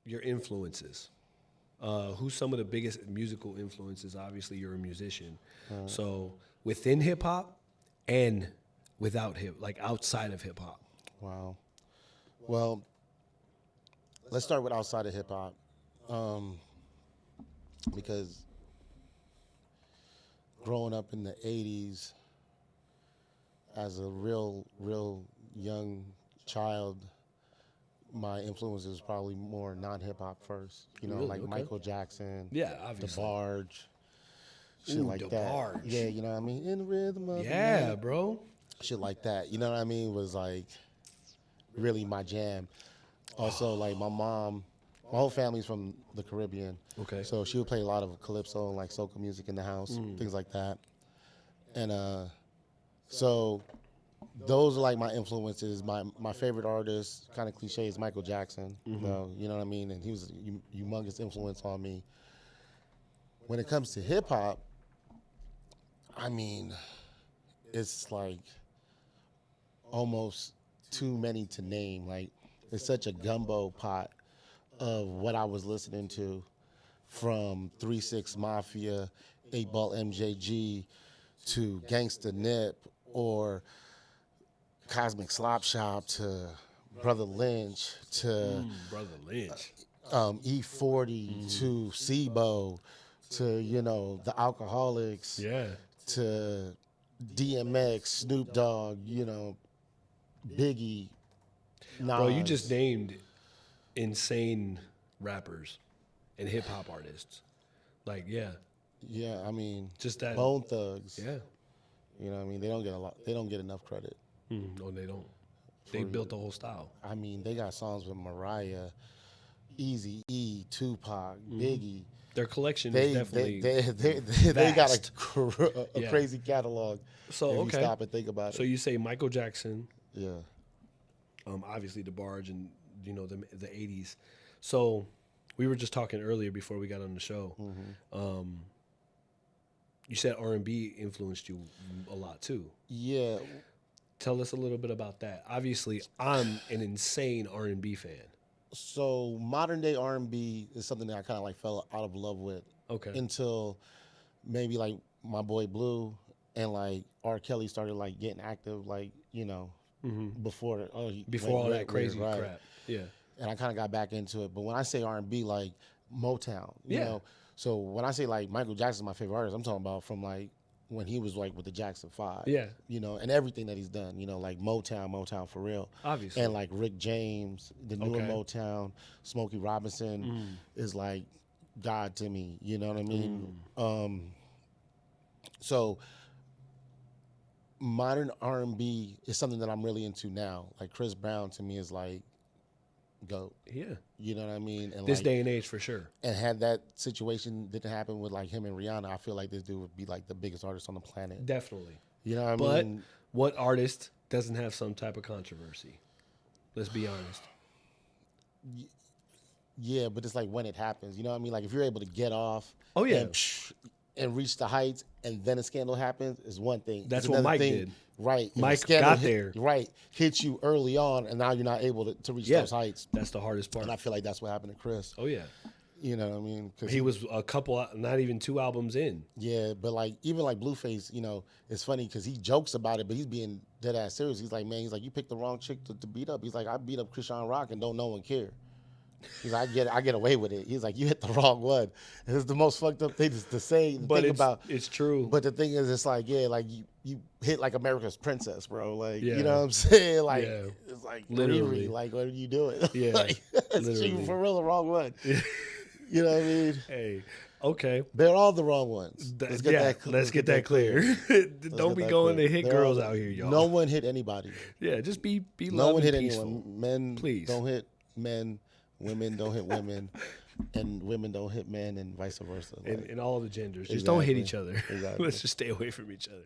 your influences. Who's some of the biggest musical influences? Obviously, you're a musician. So within hip hop and without like outside of hip hop. Wow. Well, let's start with outside of hip hop, because growing up in the '80s as a real young child, my influence is probably more non-hip hop first. You know, Really? like Okay. Michael Jackson, Yeah, obviously. DeBarge, shit Ooh, like that. DeBarge. Yeah, you know what I mean? In the rhythm of the Yeah, night. bro. Shit like that. You know what I mean? Was like really my jam. Also, like my whole family's from the Caribbean. Okay. So she would play a lot of calypso and like soca music in the house, things like that. And so those are like my influences. My favorite artist, kind of cliche, is Michael Jackson. Though, you know what I mean? And he was a humongous influence on me. When it comes to hip hop, I mean, it's like almost too many to name. Like, it's such a gumbo pot of what I was listening to, from 3-6 Mafia, 8 Ball MJG, to Gangsta Nip, or Cosmic Slop Shop, to Brother Lynch, to Brother Lynch. E40, to SIBO, to, you know, the Alcoholics, Yeah. to DMX, Snoop Dogg, you know, Biggie, Nas. Bro, you just named insane rappers and hip hop artists. Like, yeah. Yeah, I mean, Just that. Bone Thugs. Yeah. You know what I mean? They don't get enough credit. No, they don't. They built the whole style. I mean, they got songs with Mariah, Eazy-E, Tupac, Biggie. Their collection They is definitely they got vast. a Yeah. crazy catalog. So, if okay. you stop and think about So it. you say Michael Jackson, Yeah. obviously DeBarge, and you know the '80s. So we were just talking earlier before we got on the show. You said R&B influenced you a lot too. Yeah. Tell us a little bit about that. Obviously, I'm an insane R&B fan. So modern day R&B is something that I kind of like fell out of love with. Okay. Until maybe like my boy Blue and like R. Kelly started like getting active, like, you know, before Before all that crazy crap. Yeah. And I kind of got back into it. But when I say R&B, like Motown, you Yeah. know. So when I say like Michael Jackson's my favorite artist, I'm talking about from like when he was like with the Jackson 5. Yeah. You know, and everything that he's done, you know, like Motown for real. Obviously. And like Rick James, the newer Okay. Motown, Smokey Robinson is like God to me, you know what I mean? So modern R&B is something that I'm really into now. Like Chris Brown to me is like GOAT. Yeah. You know what I mean? And This like, day and age, for sure. and had that situation didn't happen with like him and Rihanna, I feel like this dude would be like the biggest artist on the planet. Definitely. You know what I But mean? what artist doesn't have some type of controversy? Let's be honest. Yeah, but it's like when it happens. You know what I mean? Like if you're able to get off Oh, yeah. and reach the heights and then a scandal happens is one thing. That's It's what another Mike thing, did. Right. If a Mike scandal got there. Right. Hits you early on and now you're not able to reach Yeah. those heights. That's the hardest part. And I feel like that's what happened to Chris. Oh, yeah. You know what I mean? 'Cause He was a couple, not even 2 albums in. yeah, but like even like Blueface, you know, it's funny because he jokes about it, but he's being dead ass serious. He's like, man, he's like, you picked the wrong chick to beat up. He's like, I beat up Krishan Rock and don't no one care. He's like, I get away with it. He's like, you hit the wrong one. It's the most fucked up thing to say. And But think about. it's true. But the thing is, it's like, yeah, like you hit like America's princess, bro. Like, Yeah. you know what I'm saying? Like, Yeah. it's like Literally. Riri, like, what are you doing? Yeah, like, it's literally. for real the wrong one. You know what I mean? Hey, okay. They're all the wrong ones. Let's get that clear. Don't be going to hit girls out here, y'all. No one hit anybody. Yeah, just be No love one and hit peaceful. anyone. Men Please. don't hit men. Women don't hit women. And women don't hit men and vice versa. Like, And all the genders. Just don't hit Exactly. each other. Exactly. Let's just stay away from each other.